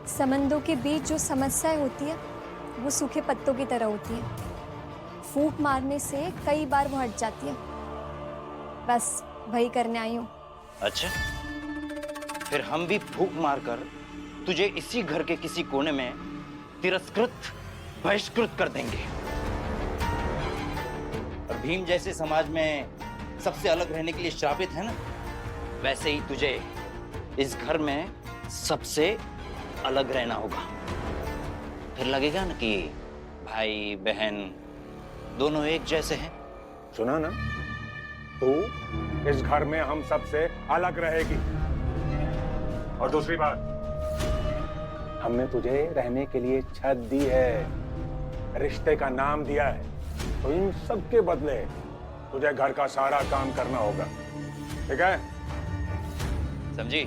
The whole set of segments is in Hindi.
समंदों के बीच जो समस्याएं होती है वो सूखे पत्तों की तरह होती है। फूंक मारने से कई बार वो हट जाती है। बस वही करने आई हूँ। अच्छा, फिर हम भी फूंक मारकर तुझे इसी घर के किसी कोने में तिरस्कृत, बहिष्कृत कर देंगे। और भीम जैसे समाज में सबसे अलग रहने के लिए श्रापित है ना, वैसे ही तुझे इस घर में सबसे अलग रहना होगा। फिर लगेगा ना कि भाई बहन दोनों एक जैसे हैं। सुना ना, तू इस घर में हम सबसे अलग रहेगी। और दूसरी बात, हमने तुझे रहने के लिए छत दी है, रिश्ते का नाम दिया है, तो इन सब के बदले तुझे घर का सारा काम करना होगा, ठीक है? समझी?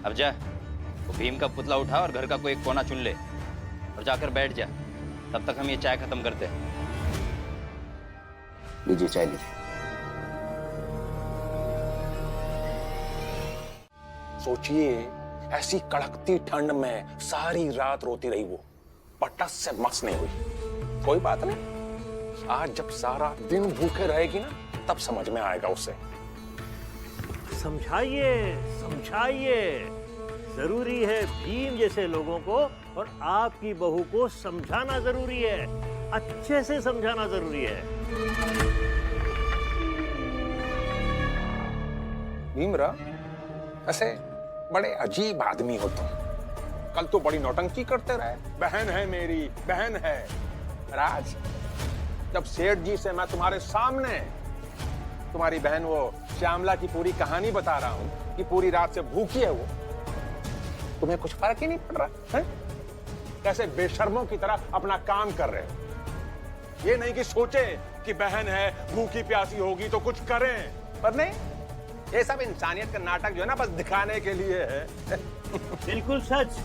अब जा, वो भीम का पुतला उठा और घर का कोई एक कोना चुन ले और जाकर बैठ जा। तब तक हम ये चाय खत्म करते हैं। लीजिए चाय लीजिए। सोचिए, ऐसी कड़कती ठंड में सारी रात रोती रही वो, पटस से मस नहीं हुई। कोई बात नहीं, आज जब सारा दिन भूखे रहेगी ना, तब समझ में आएगा उसे। समझाइए समझाइए, जरूरी है भीम जैसे लोगों को और आपकी बहू को समझाना जरूरी है, अच्छे से समझाना जरूरी है। भीमरा, ऐसे बड़े अजीब आदमी हो तुम। कल तो बड़ी नौटंकी करते रहे, बहन है मेरी, बहन है। राज, जब सेठ जी से मैं तुम्हारे सामने तुम्हारी बहन वो श्यामला की पूरी कहानी बता रहा हूं कि पूरी रात से भूखी है वो, तुम्हें कुछ फर्क ही नहीं पड़ रहा है? कैसे बेशर्मों की तरह अपना काम कर रहे हो। ये नहीं कि सोचे कि बहन है, भूखी प्यासी होगी तो कुछ करें, पर नहीं, ये सब इंसानियत का नाटक जो है ना, बस दिखाने के लिए है। बिल्कुल सच।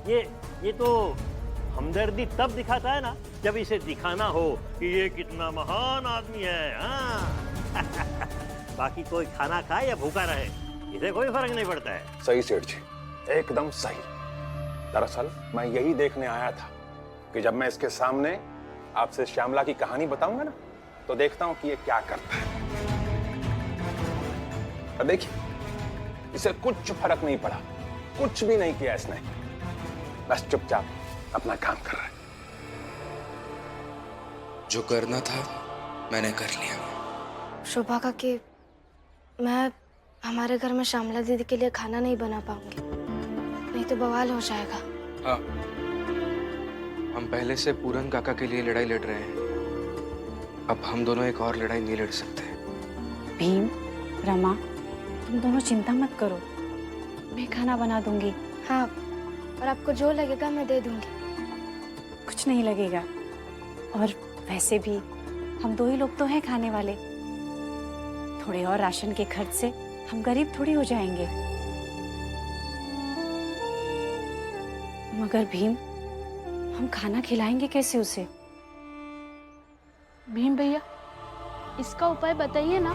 ये तो हमदर्दी तब दिखाता है ना जब इसे दिखाना हो कि ये कितना महान आदमी है। हाँ। बाकी कोई खाना खाए या भूखा रहे, इसे कोई फर्क नहीं पड़ता है। सही सेठ जी, एकदम सही। दरअसल मैं यही देखने आया था कि जब मैं इसके सामने आपसे श्यामला की कहानी बताऊंगा ना, तो देखता हूं कि ये क्या करता है। और देखिए, इसे कुछ फर्क नहीं पड़ा, कुछ भी नहीं किया इसने, बस चुपचाप अपना काम कर रहा है। जो करना था मैंने कर लिया। शोभा काकी, मैं हमारे घर में श्यामला दीदी के लिए खाना नहीं बना पाऊंगी, नहीं तो बवाल हो जाएगा। हाँ, हम पहले से पूरन काका के लिए लड़ाई लड़ रहे हैं, अब हम दोनों एक और लड़ाई नहीं लड़ सकते। भीम, रमा, तुम दोनों चिंता मत करो, मैं खाना बना दूंगी। हाँ, और आपको जो लगेगा मैं दे दूंगी। कुछ नहीं लगेगा, और वैसे भी हम दो ही लोग तो हैं खाने वाले, थोड़े और राशन के खर्च से हम गरीब थोड़ी हो जाएंगे। मगर भीम, हम खाना खिलाएंगे कैसे उसे? भीम भैया, इसका उपाय बताइए ना।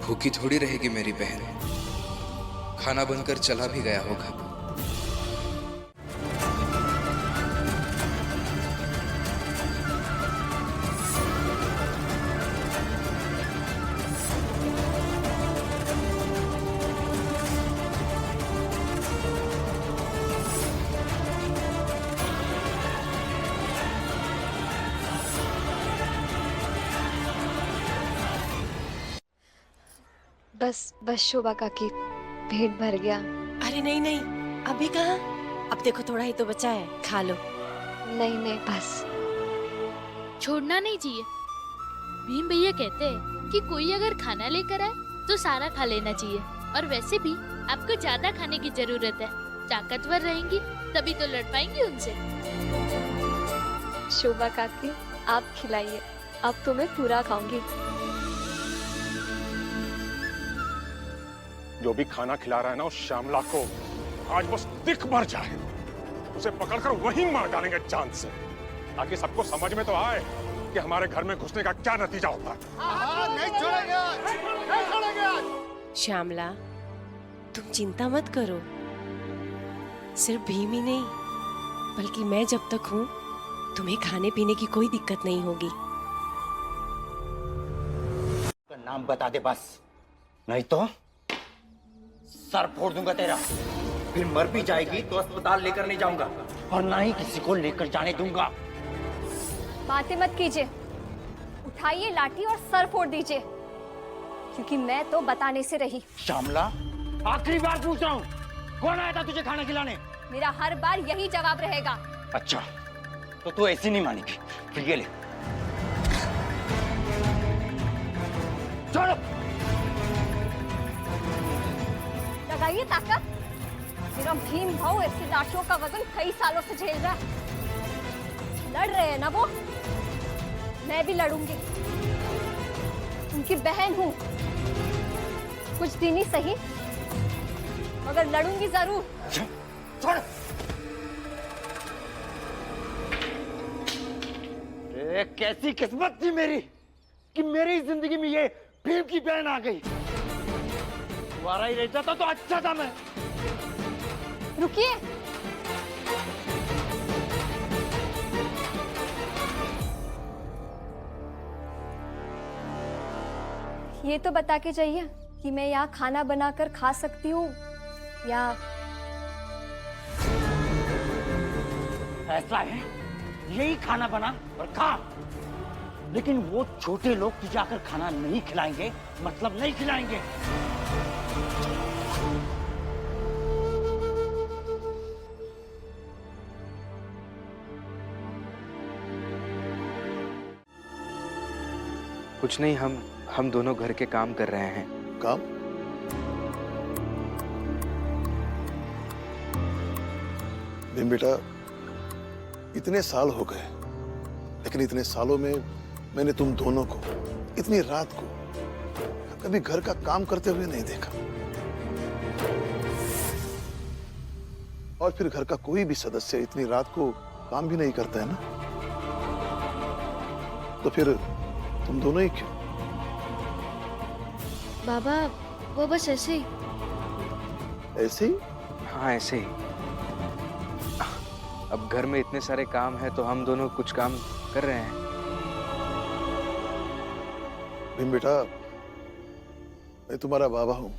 भूखी थोड़ी रहेगी मेरी बहन, खाना बनकर चला भी गया होगा। बस शोभा काकी, पेट भर गया। अरे नहीं नहीं, अभी कहाँ, अब देखो थोड़ा ही तो बचा है, खा लो। नहीं, बस। छोड़ना नहीं चाहिए। भीम भैया कहते हैं कि कोई अगर खाना लेकर आए तो सारा खा लेना चाहिए, और वैसे भी आपको ज्यादा खाने की जरूरत है, ताकतवर रहेंगी तभी तो लड़ पाएंगी उनसे। शोभा काकी, आप खिलाइए, अब तो मैं पूरा खाऊंगी। जो भी खाना खिला रहा है ना उस श्यामला को, आज बस दिख भर जाए, उसे पकड़कर वहीं मार डालेंगे जान से, ताकि सबको समझ में तो आए कि हमारे घर में घुसने का क्या नतीजा होता है। श्यामला, तुम चिंता मत करो। सिर्फ भीम ही नहीं, बल्कि मैं जब तक हूँ तुम्हें खाने पीने की कोई दिक्कत नहीं होगी। नाम बता दे बस, नहीं तो सर फोड़ दूंगा तेरा। फिर मर भी जाएगी तो अस्पताल लेकर नहीं जाऊंगा और ना ही किसी को लेकर जाने दूंगा। बातें मत कीजिए, उठाइए लाठी और सर फोड़ दीजिए, क्योंकि मैं तो बताने से रही। श्यामला, आखिरी बार पूछ रहा हूँ, कौन आया था तुझे खाना खिलाने? मेरा हर बार यही जवाब रहेगा। अच्छा, तो तू ऐसी नहीं मानेगी। फिर ये ले, छोड़ो। लगाइए ताकत। मेरा भीम भाव ऐसी लाशों का वजन कई सालों से झेल रहा है। लड़ रहे हैं ना वो, मैं भी लड़ूंगी। उनकी बहन हूं, कुछ दिन ही सही, मगर लड़ूंगी जरूर। छोड़। कैसी किस्मत थी मेरी कि मेरी जिंदगी में ये भीम की बहन आ गई। तुम्हारा ही रहता था तो अच्छा था। मैं रुकिए, ये तो बता के जाइए कि मैं यहाँ खाना बनाकर खा सकती हूँ या फैसला है यही, खाना बना और खा। लेकिन वो छोटे लोग तुझे आकर खाना नहीं खिलाएंगे, मतलब नहीं खिलाएंगे। कुछ नहीं, हम दोनों घर के काम कर रहे हैं। काम? भीम बेटा, इतने साल हो गए, लेकिन इतने सालों में मैंने तुम दोनों को इतनी रात को कभी घर का काम करते हुए नहीं देखा। और फिर घर का कोई भी सदस्य इतनी रात को काम भी नहीं करता है ना, तो फिर तुम दोनों ही क्यों? बाबा, वो बस ऐसे ही। ऐसे ही? हाँ, ऐसे ही। अब घर में इतने सारे काम हैं तो हम दोनों कुछ काम कर रहे हैं। भीम बेटा, मैं तुम्हारा बाबा हूं,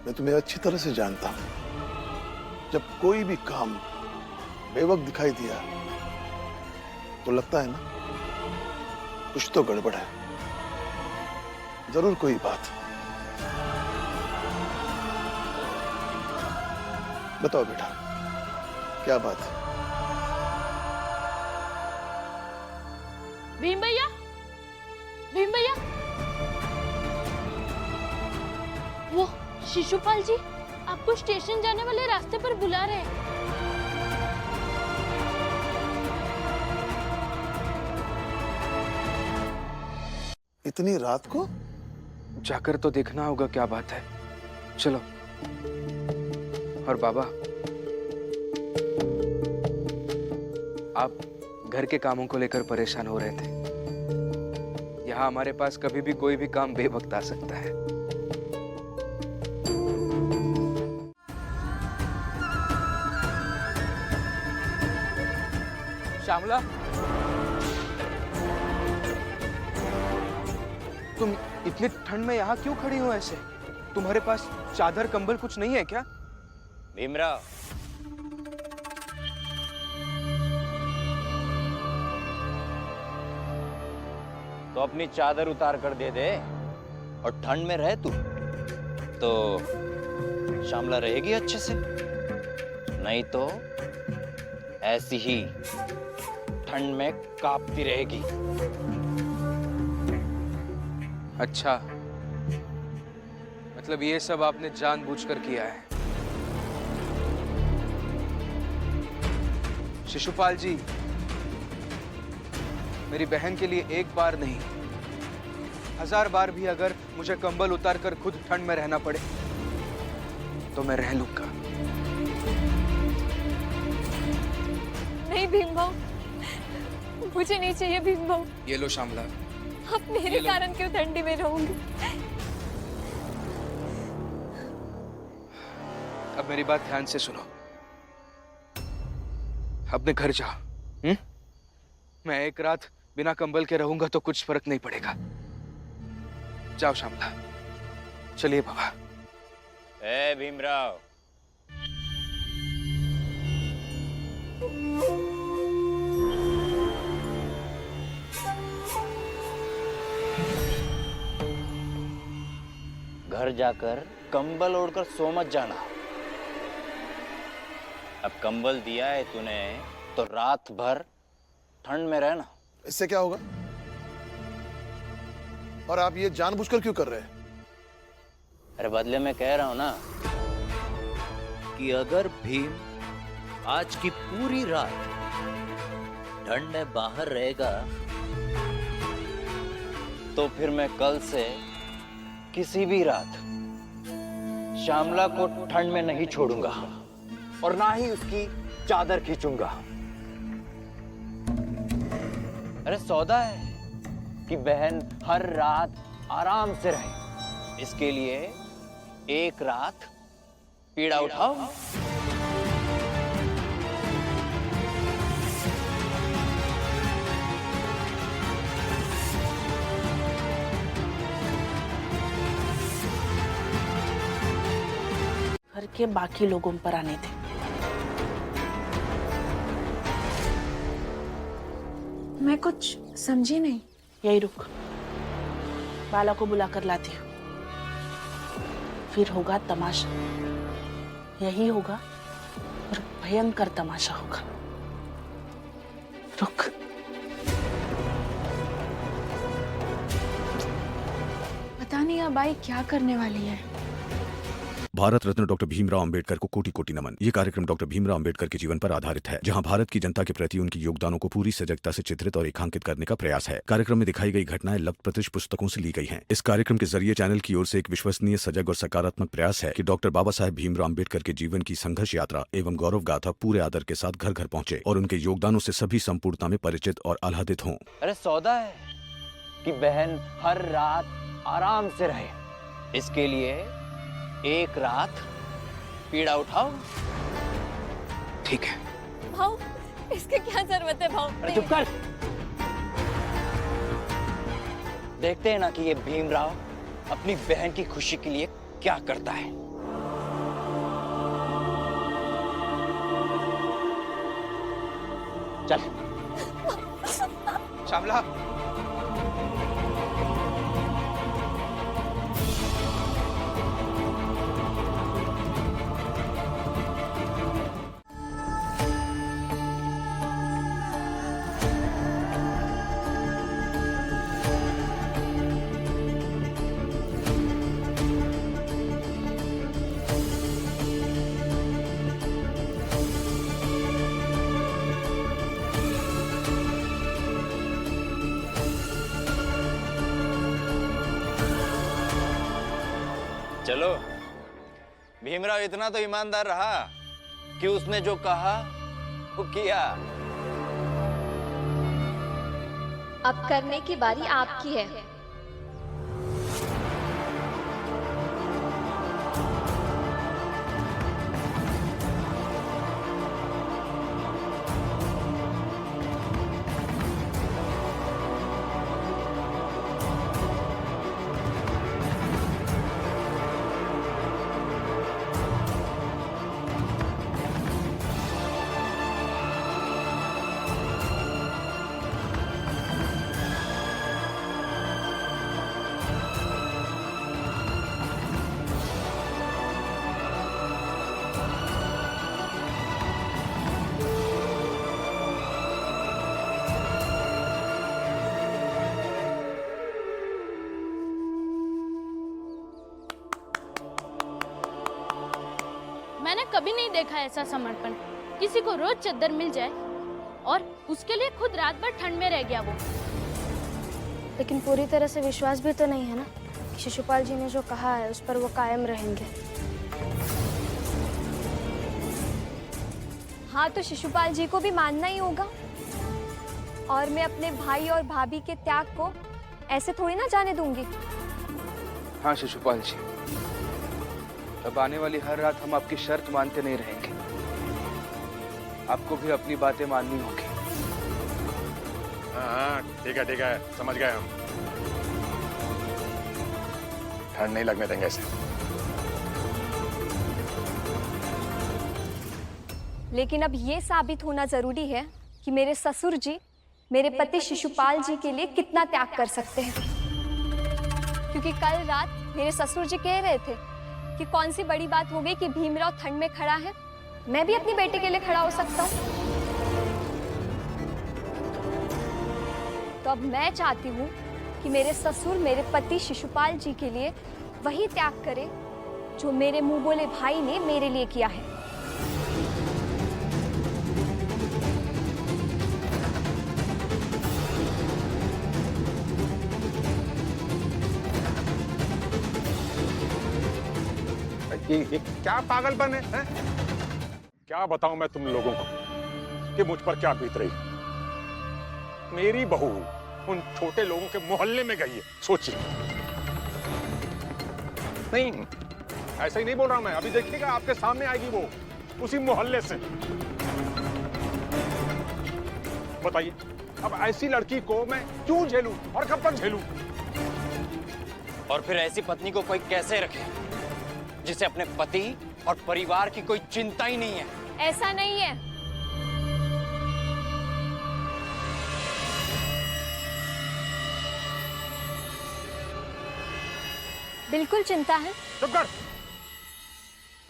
मैं तुम्हें अच्छी तरह से जानता हूं। जब कोई भी काम बेवक्त दिखाई दिया तो लगता है ना कुछ तो गड़बड़ है, जरूर कोई बात। बताओ बेटा, क्या बात है? भीम भैया, भीम भैया, वो शिशुपाल जी आपको स्टेशन जाने वाले रास्ते पर बुला रहे हैं। इतनी रात को? जाकर तो देखना होगा क्या बात है। चलो। और बाबा, आप घर के कामों को लेकर परेशान हो रहे थे। यहाँ हमारे पास कभी भी कोई भी काम बेवक्त आ सकता है। श्यामला, तुम इतनी ठंड में यहाँ क्यों खड़ी हो ऐसे? तुम्हारे पास चादर कंबल कुछ नहीं है क्या? भीमराव, तो अपनी चादर उतार कर दे दे और ठंड में रहे तू तो श्यामला रहेगी अच्छे से, नहीं तो ऐसी ही ठंड में कांपती रहेगी। अच्छा, मतलब ये सब आपने जानबूझकर किया है। शिशुपाल जी, मेरी बहन के लिए एक बार नहीं, 1000 बार भी अगर मुझे कंबल उतारकर खुद ठंड में रहना पड़े तो मैं रह लूंगा। नहीं भीम भाऊ, मुझे नहीं चाहिए भीम भाऊ। ये लो श्यामला। आप मेरे कारण क्यों ठंडी में रहोगे? अब मेरी बात ध्यान से सुनो। अपने घर जा। मैं एक रात बिना कंबल के रहूंगा तो कुछ फर्क नहीं पड़ेगा। जाओ श्यामला। चलिए बाबा। ए भीमराव, घर जाकर कंबल ओढ़कर सो मत जाना। अब कंबल दिया है तूने तो रात भर ठंड में रहना। इससे क्या होगा? और आप ये जानबूझकर क्यों कर रहे हैं? अरे बदले में कह रहा हूं ना कि अगर भीम आज की पूरी रात ठंड में बाहर रहेगा तो फिर मैं कल से किसी भी रात श्यामला को ठंड में नहीं छोड़ूंगा और ना ही उसकी चादर खींचूंगा। अरे सौदा है कि बहन हर रात आराम से रहे, इसके लिए एक रात पीड़ा उठाओ। घर के बाकी लोगों पर आने थे। मैं कुछ समझी नहीं। यही रुक, बाला को बुला कर लाती हूँ। फिर होगा तमाशा। यही होगा और भयंकर तमाशा होगा। रुक। पता नहीं अब आई क्या करने वाली है। भारत रत्न डॉक्टर भीमराव अंबेडकर को कोटि कोटि नमन। ये कार्यक्रम डॉक्टर भीमराव अंबेडकर के जीवन पर आधारित है, जहां भारत की जनता के प्रति उनके योगदानों को पूरी सजगता से चित्रित और रेखांकित करने का प्रयास है। कार्यक्रम में दिखाई गई घटनाएं लब्ध प्रतिष्ठ पुस्तकों से ली गई हैं। इस कार्यक्रम के जरिए चैनल की ओर से एक विश्वसनीय, सजग और सकारात्मक प्रयास है कि डॉक्टर बाबा साहेब भीमराव अंबेडकर के जीवन की संघर्ष यात्रा एवं गौरव गाथा पूरे आदर के साथ घर घर पहुंचे और उनके योगदानों से सभी संपूर्णता में परिचित और आह्लादित हों। अरे सौदा है कि बहन हर रात आराम से रहे, इसके लिए एक रात पीड़ा उठाओ। ठीक है। भाऊ, इसकी क्या जरूरत है भाऊ? अरे चुप कर। देखते हैं ना कि ये भीमराव अपनी बहन की खुशी के लिए क्या करता है। चल। श्यामला। चलो, भीमराव इतना तो ईमानदार रहा कि उसने जो कहा वो किया। अब करने की बारी आपकी है। मैंने कभी नहीं देखा ऐसा समर्पण। किसी को रोज चद्दर मिल जाए और उसके लिए खुद रात भर ठंड में रह गया वो। लेकिन पूरी तरह से विश्वास भी तो नहीं है ना कि शिशुपाल जी ने जो कहा है उस पर वो कायम रहेंगे। हाँ, तो शिशुपाल जी को भी मानना ही होगा। और मैं अपने भाई और भाभी के त्याग को ऐसे थोड़ी ना जाने दूंगी। हाँ शिशुपाल जी, अब आने वाली हर रात हम आपकी शर्त मानते नहीं रहेंगे। आपको भी अपनी बातें माननी होगी। हाँ ठीक है, समझ गए हम। ठंड नहीं लगने देंगे इसे। लेकिन अब ये साबित होना जरूरी है कि मेरे ससुर जी मेरे पति शिशुपाल जी के लिए कितना त्याग कर सकते हैं। क्योंकि कल रात मेरे ससुर जी कह रहे थे कि कौन सी बड़ी बात हो गई कि भीमराव ठंड में खड़ा है, मैं भी अपनी बेटे के लिए खड़ा हो सकता हूँ। तो अब मैं चाहती हूँ कि मेरे ससुर मेरे पति शिशुपाल जी के लिए वही त्याग करे जो मेरे मुंह बोले भाई ने मेरे लिए किया है। ये क्या पागलपन है? क्या बताऊं मैं तुम लोगों को कि मुझ पर क्या बीत रही। मेरी बहू उन छोटे लोगों के मोहल्ले में गई है, सोचिए। नहीं, ऐसा ही नहीं बोल रहा मैं, अभी देखिएगा आपके सामने आएगी वो उसी मोहल्ले से। बताइए, अब ऐसी लड़की को मैं क्यों झेलूं और कब तक झेलूं? और फिर ऐसी पत्नी को कोई कैसे रखे जिसे अपने पति और परिवार की कोई चिंता ही नहीं है? ऐसा नहीं है। बिल्कुल चिंता है। चुप कर।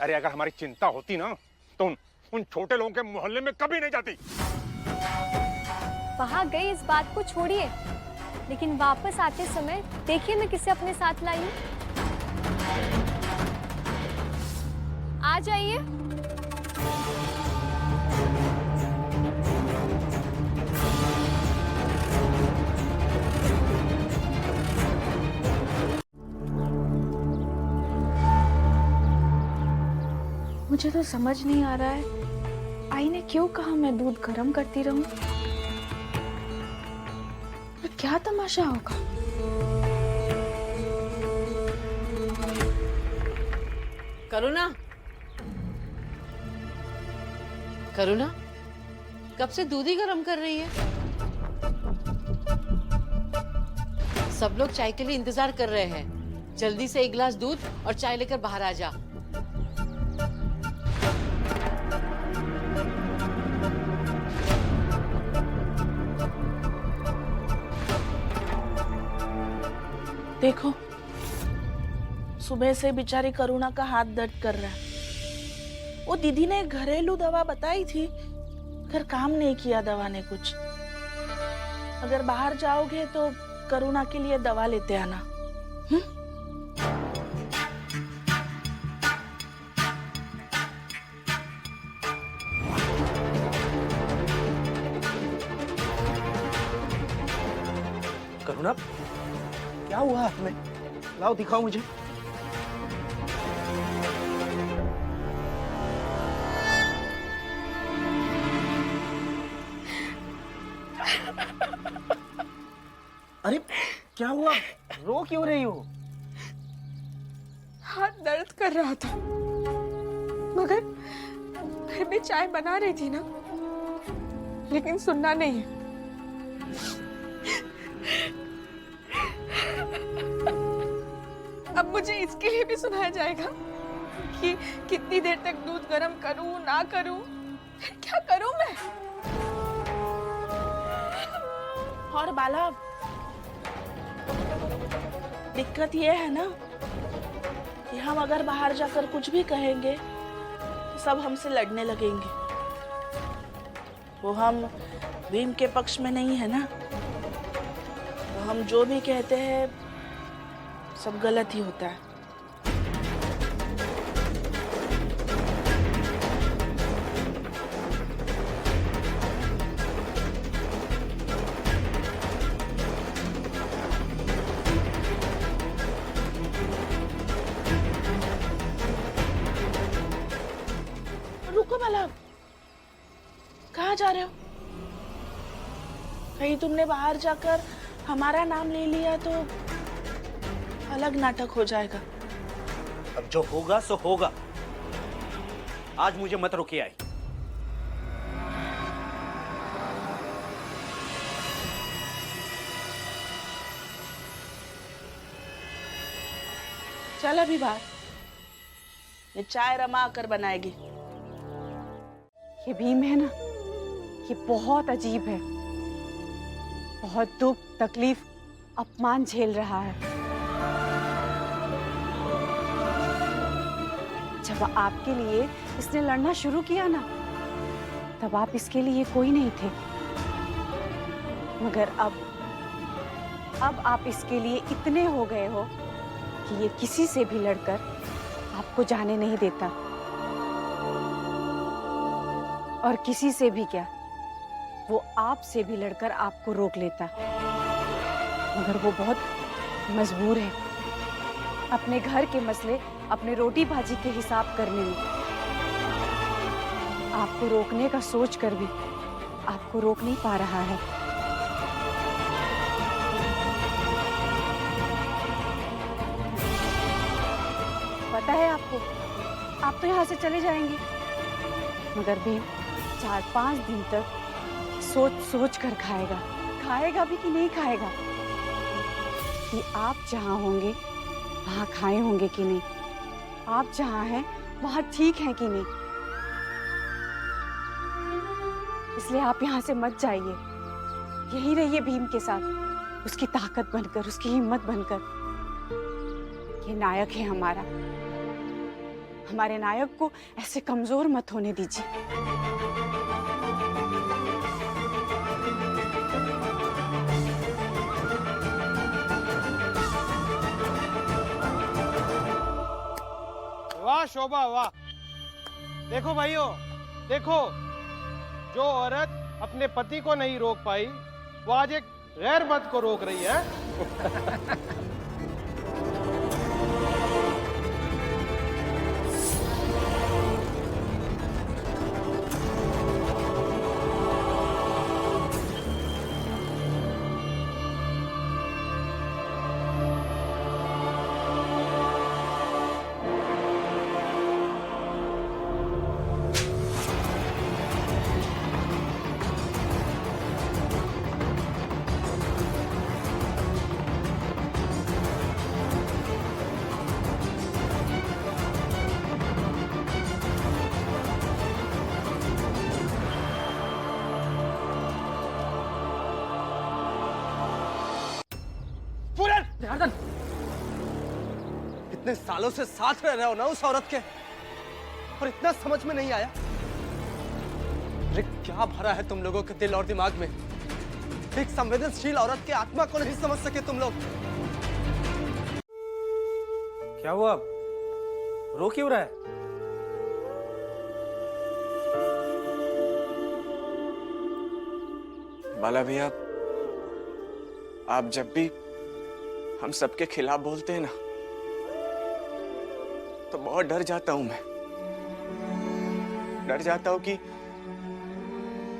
अरे अगर हमारी चिंता होती ना तो उन छोटे लोगों के मोहल्ले में कभी नहीं जाती। वहां गई इस बात को छोड़िए, लेकिन वापस आते समय देखिए मैं किसे अपने साथ लाई हूं। आ जाइए। मुझे तो समझ नहीं आ रहा है, आई ने क्यों कहा मैं दूध गर्म करती रहूं? क्या तमाशा होगा? करुणा, करुणा, कब से दूध ही गर्म कर रही है? सब लोग चाय के लिए इंतजार कर रहे हैं। जल्दी से एक गिलास दूध और चाय लेकर बाहर आ जा। देखो, सुबह से बेचारी करुणा का हाथ दर्द कर रहा है। वो दीदी ने घरेलू दवा बताई थी, फिर काम नहीं किया दवा ने कुछ। अगर बाहर जाओगे तो करुणा के लिए दवा लेते आना। करुणा, क्या हुआ हाथ में? लाओ दिखाओ मुझे। अरे क्या हुआ? रो क्यों रही हो? हाथ दर्द कर रहा था, मगर फिर भी चाय बना रही थी ना, लेकिन सुनना नहीं है। अब मुझे इसके लिए भी सुनाया जाएगा कि कितनी देर तक दूध गर्म करूं ना करूं, क्या करूं मैं? और बाला, दिक्कत ये है ना कि हम अगर बाहर जाकर कुछ भी कहेंगे तो सब हमसे लड़ने लगेंगे। वो हम भीम के पक्ष में नहीं है ना, तो हम जो भी कहते हैं सब गलत ही होता है। रुको बाला, कहाँ जा रहे हो? कहीं तुमने बाहर जाकर हमारा नाम ले लिया तो अलग नाटक हो जाएगा। अब जो होगा सो होगा। आज मुझे मत रोकिए आई। चल अभी बाहर, ये चाय रमा कर बनाएगी। ये भीम है ना, ये बहुत अजीब है, बहुत दुख, तकलीफ, अपमान झेल रहा है। जब आपके लिए इसने लड़ना शुरू किया ना, तब आप इसके लिए कोई नहीं थे, मगर अब आप इसके लिए इतने हो गए हो कि ये किसी से भी लड़कर आपको जाने नहीं देता। और किसी से भी क्या, वो आपसे भी लड़कर आपको रोक लेता, मगर वो बहुत मजबूर है अपने घर के मसले, अपने रोटी भाजी के हिसाब करने में। आपको रोकने का सोच कर भी आपको रोक नहीं पा रहा है। पता है आपको, आप तो यहाँ से चले जाएंगे, मगर भीम 4-5 दिन तक सोच सोच कर खाएगा, खाएगा भी कि नहीं खाएगा, कि आप जहाँ होंगे वहाँ खाए होंगे कि नहीं, आप जहाँ हैं वहाँ ठीक हैं कि नहीं। इसलिए आप यहाँ से मत जाइए, यहीं रहिए भीम के साथ, उसकी ताकत बनकर, उसकी हिम्मत बनकर। ये नायक है हमारा, हमारे नायक को ऐसे कमजोर मत होने दीजिए। वाह शोभा वाह। देखो भाइयों, देखो, जो औरत अपने पति को नहीं रोक पाई, वो आज एक गैर मर्द को रोक रही है। इतने सालों से साथ रह रहे हो ना उस औरत के, और इतना समझ में नहीं आया। अरे क्या भरा है तुम लोगों के दिल और दिमाग में? एक संवेदनशील औरत के आत्मा को नहीं समझ सके तुम लोग। क्या हुआ, अब रो क्यों रहा है? बाला भैया, आप जब भी हम सबके खिलाफ बोलते हैं ना, तो बहुत डर जाता हूं मैं। डर जाता हूं कि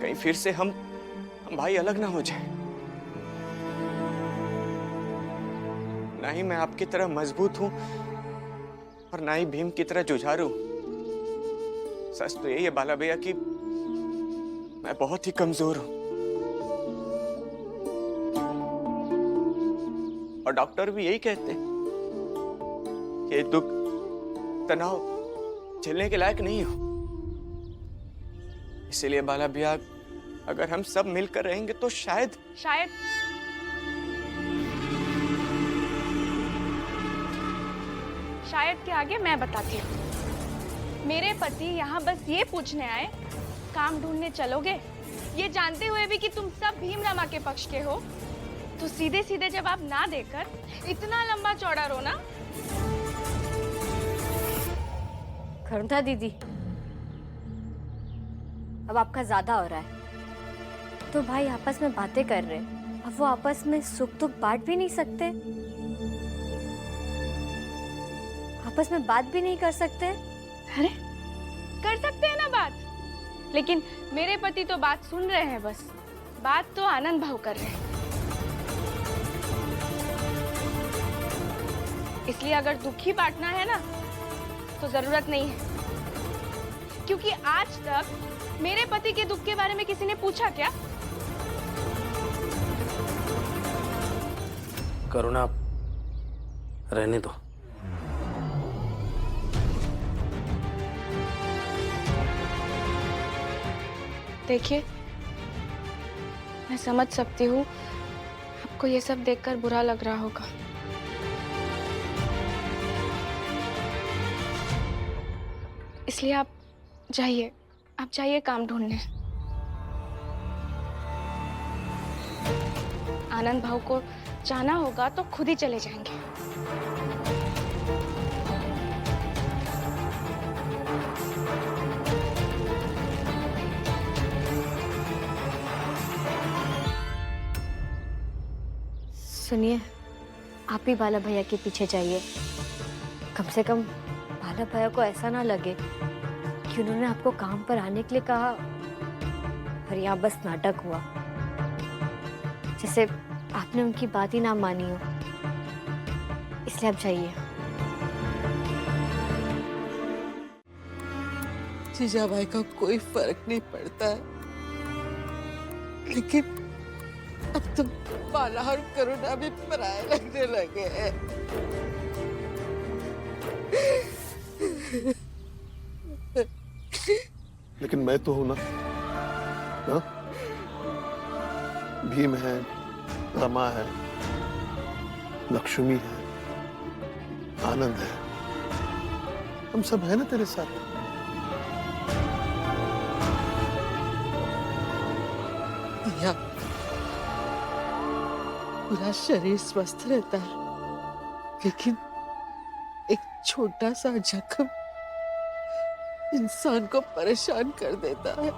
कहीं फिर से हम भाई अलग ना हो जाए। ना ही मैं आपकी तरह मजबूत हूं और ना ही भीम की तरह जुझारू। सच तो यही है बाला भैया कि मैं बहुत ही कमजोर हूं, और डॉक्टर भी यही कहते हैं, ये दुख तनाव झेलने के लायक नहीं हो। इसीलिए बाला भैया, अगर हम सब मिलकर रहेंगे तो शायद के आगे मैं बताती हूँ। मेरे पति यहाँ बस ये पूछने आए, काम ढूंढने चलोगे? ये जानते हुए भी कि तुम सब भीम रमा के पक्ष के हो, तो सीधे सीधे जवाब ना देकर इतना लंबा चौड़ा रोना। करुणा दीदी, अब आपका ज्यादा हो रहा है। तो भाई आपस में बातें कर रहे, अब वो आपस में सुख दुख बांट भी नहीं सकते, आपस में बात भी नहीं कर सकते। अरे कर सकते हैं ना बात, लेकिन मेरे पति तो बात सुन रहे हैं बस, बात तो आनंद भाव कर रहे हैं, इसलिए अगर दुख ही बांटना है ना तो जरूरत नहीं है, क्योंकि आज तक मेरे पति के दुख के बारे में किसी ने पूछा क्या? करुणा, रहने दो। देखिए, मैं समझ सकती हूँ आपको ये सब देखकर बुरा लग रहा होगा, इसलिए आप जाइए काम ढूंढने। आनंद भाव को जाना होगा तो खुद ही चले जाएंगे। सुनिए, आप ही बाला भैया के पीछे जाइए। कम से कम बाला भैया को ऐसा ना लगे कि उन्होंने आपको काम पर आने के लिए कहा और यहाँ बस नाटक हुआ, जैसे आपने उनकी बात ही ना मानी हो। इसलिए आप जाइए। जीजाबाई का कोई फर्क नहीं पड़ता है, लेकिन अब तो बाला और करुणा भी पराये लगने लगे हैं। लेकिन मैं तो हूं ना, हाँ? भीम है, रमा है, लक्ष्मी है, आनंद है, हम सब है ना तेरे साथ। या पूरा शरीर स्वस्थ रहता है, लेकिन एक छोटा सा जख्म इंसान को परेशान कर देता है।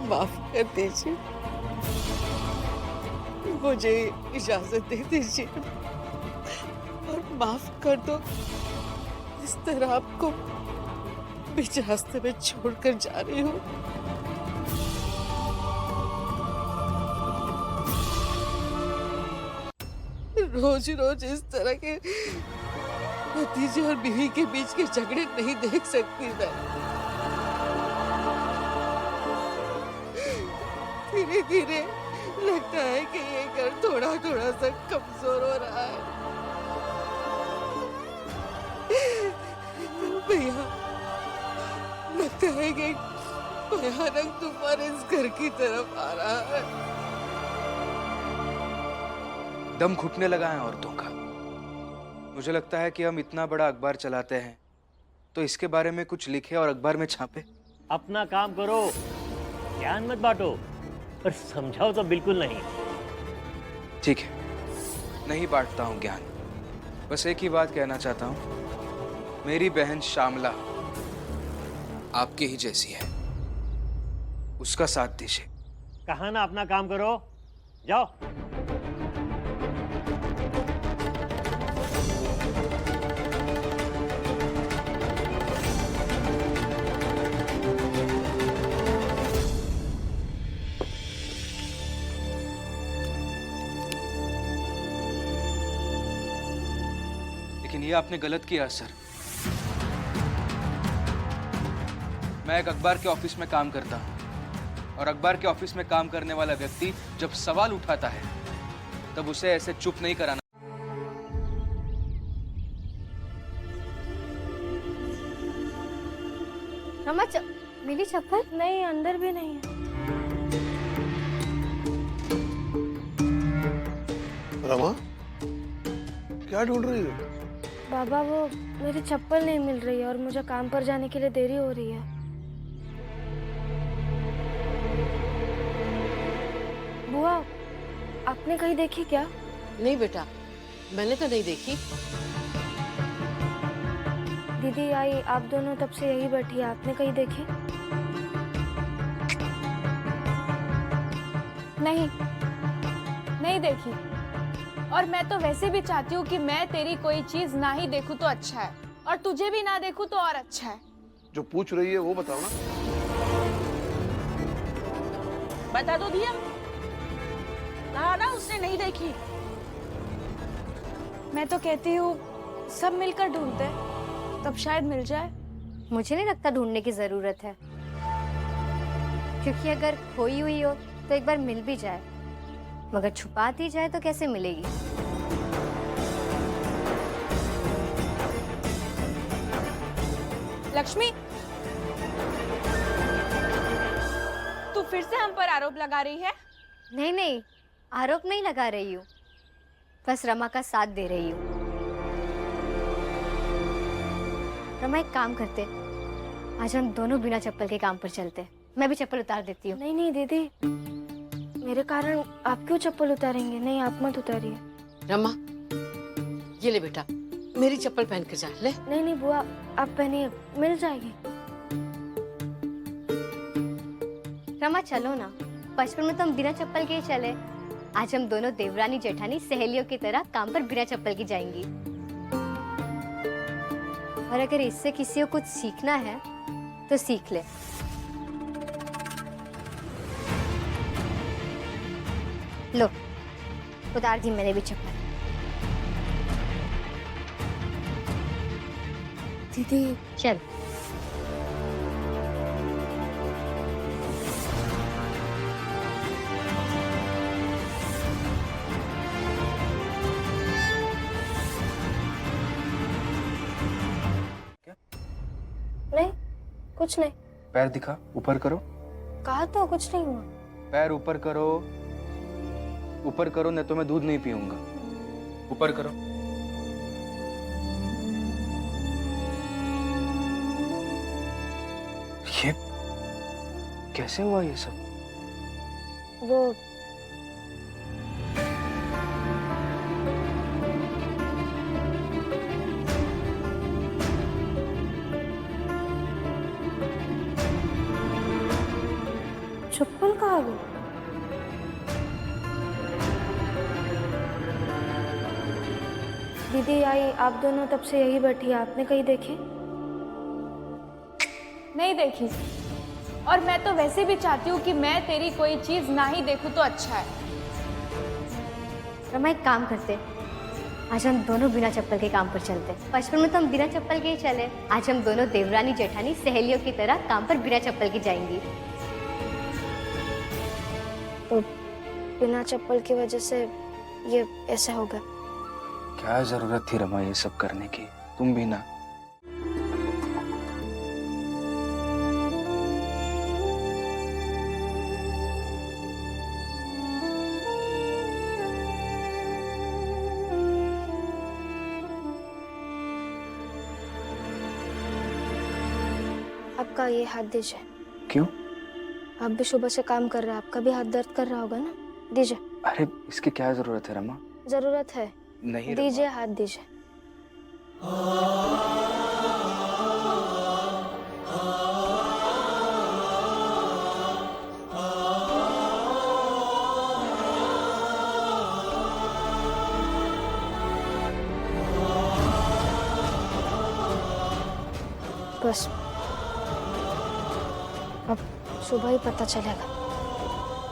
माफ कर दीजिए, मुझे इजाजत दे दीजिए और माफ कर दो। इस तरह आपको बीच रास्ते में छोड़कर जा रही हूँ। रोज रोज इस तरह के भतीजे और बीवी के बीच के झगड़े नहीं देख सकती मैं। धीरे धीरे लगता है कि ये घर थोड़ा थोड़ा सा कमजोर हो रहा है। भैया, लगता है कि भयानक तूफान इस घर की तरफ आ रहा है। दम घुटने लगा है औरतों का। मुझे लगता है कि हम इतना बड़ा अखबार चलाते हैं तो इसके बारे में कुछ लिखे और अखबार में छापे। अपना काम करो, ज्ञान मत बांटो, पर समझाओ तो बिल्कुल नहीं। ठीक है, नहीं बांटता हूँ ज्ञान। बस एक ही बात कहना चाहता हूँ, मेरी बहन श्यामला आपकी ही जैसी है, उसका साथ दीजिए। कहा ना अपना काम करो, जाओ। लेकिन ये आपने गलत किया सर। मैं एक अखबार के ऑफिस में काम करता हूं और अखबार के ऑफिस में काम करने वाला व्यक्ति जब सवाल उठाता है तब उसे ऐसे चुप नहीं कराना। रमा, मेरी चप्पल नहीं, अंदर भी नहीं है। रमा, क्या ढूंढ रही हो? बाबा, वो मेरी चप्पल नहीं मिल रही है और मुझे काम पर जाने के लिए देरी हो रही है। बुआ, आपने कहीं देखी क्या? नहीं बेटा, मैंने तो नहीं देखी। दीदी आई, आप दोनों तब से यही बैठी है, आपने कहीं देखी? नहीं, नहीं देखी। और मैं तो वैसे भी चाहती हूँ कि मैं तेरी कोई चीज ना ही देखूं तो अच्छा है, और तुझे भी ना देखूं तो और अच्छा है। जो पूछ रही है वो बताओ ना। बता दो दिया, कहा ना उसने नहीं देखी। मैं तो कहती हूँ सब मिलकर ढूंढते हैं, तब शायद मिल जाए। मुझे नहीं लगता ढूंढने की जरूरत है, क्योंकि अगर खोई हुई हो तो एक बार मिल भी जाए, मगर छुपा दी जाए तो कैसे मिलेगी? लक्ष्मी, तू फिर से हम पर आरोप लगा रही है? नहीं नहीं, आरोप नहीं लगा रही हूँ, बस रमा का साथ दे रही हूँ। रमा, एक काम करते, आज हम दोनों बिना चप्पल के काम पर चलते। मैं भी चप्पल उतार देती हूँ। नहीं नहीं दीदी, मेरे कारण आप क्यों चप्पल उतारेंगे? नहीं, आप मत उतारिए। रमा, ये ले बेटा, मेरी चप्पल पहन के जा ले। नहीं नहीं बुआ, आप पहनिए, मिल जाएगी। रमा चलो ना, बचपन में तो हम बिना चप्पल के ही चले। आज हम दोनों देवरानी जेठानी सहेलियों की तरह काम पर बिना चप्पल की जाएंगी। और अगर इससे किसी को कुछ सीखना है तो सीख ले। लो, उतार दी मैंने भी चप्पल। दीदी चल। नहीं, कुछ नहीं। पैर दिखा, ऊपर करो। कहा तो कुछ नहीं हुआ। पैर ऊपर करो, ऊपर करो, नहीं तो मैं दूध नहीं पीऊंगा। ऊपर करो। ये कैसे हुआ ये सब? वो चप्पल कहाँ गई? दीदी आई, आप दोनों तब से यही बैठी है, आपने कहीं देखी? नहीं देखी, और मैं तो वैसे भी चाहती हूँ कि मैं तेरी कोई चीज ना ही देखूं तो अच्छा है। रमा, एक काम करते, आज हम दोनों बिना चप्पल के काम पर चलते। बचपन में तो हम बिना चप्पल के ही चले। आज हम दोनों देवरानी जेठानी सहेलियों की तरह काम पर बिना चप्पल की जाएंगी। तो बिना चप्पल की वजह से ये ऐसा होगा। क्या जरूरत थी रमा ये सब करने की? तुम भी ना। आपका ये हाथ दीजिए। क्यों? आप भी सुबह से काम कर रहे हैं, आपका भी हाथ दर्द कर रहा होगा ना, दीजिए। अरे इसकी क्या जरूरत है रमा? जरूरत है, नहीं दीजिए, हाथ दीजिए। बस अब सुबह ही पता चलेगा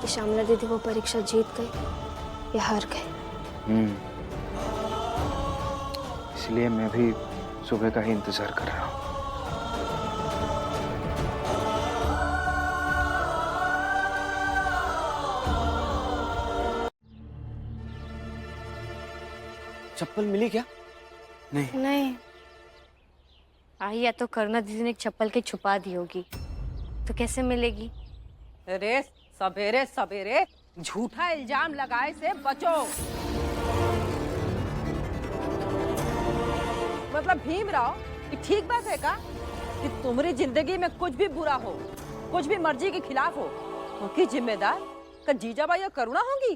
कि श्यामला दीदी वो परीक्षा जीत गई या हार गई। इसलिए मैं भी सुबह का ही इंतजार कर रहा हूँ। चप्पल मिली क्या? नहीं। नहीं। या तो करुणा दीदी ने एक चप्पल के छुपा दी होगी, तो कैसे मिलेगी? अरे सवेरे सवेरे झूठा इल्जाम लगाए से बचो। मतलब भीमराव, ये ठीक बात है का कि तुम्हारी जिंदगी में कुछ भी बुरा हो, कुछ भी मर्जी के खिलाफ हो, उनकी जिम्मेदार का जीजाबाई या करुणा होंगी?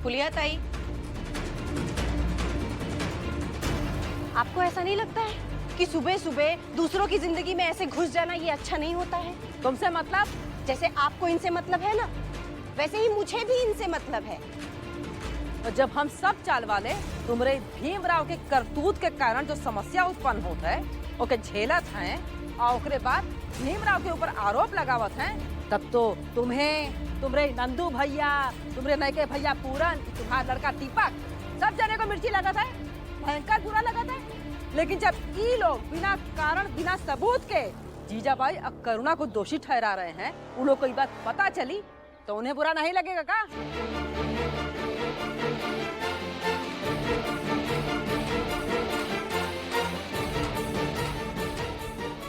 फुलिया ताई, आपको ऐसा नहीं लगता है कि सुबह सुबह दूसरों की जिंदगी में ऐसे घुस जाना ये अच्छा नहीं होता है? तुमसे मतलब? जैसे आपको इनसे मतलब है ना, वैसे ही मुझे भी इनसे मतलब है। और जब हम सब चाल वाले तुम्हारे भीमराव के करतूत के कारण जो समस्या उत्पन्न होता है, ओके झेलत हैं, और ओकरे बाद भीमराव के ऊपर आरोप लगावत हैं, तब तो तुम्हें, तुम्हारे नंदू भैया, तुम्हारे नैके भैया पूरन, तुम्हारा लड़का दीपक, सब जने को मिर्ची लगता है, भयंकर बुरा लगता है। लेकिन जब ये लोग बिना कारण, बिना सबूत के जीजाबाई और करुणा को दोषी ठहरा रहे हैं, उन लोग को ये बात पता चली तो उन्हें बुरा नहीं लगेगा का?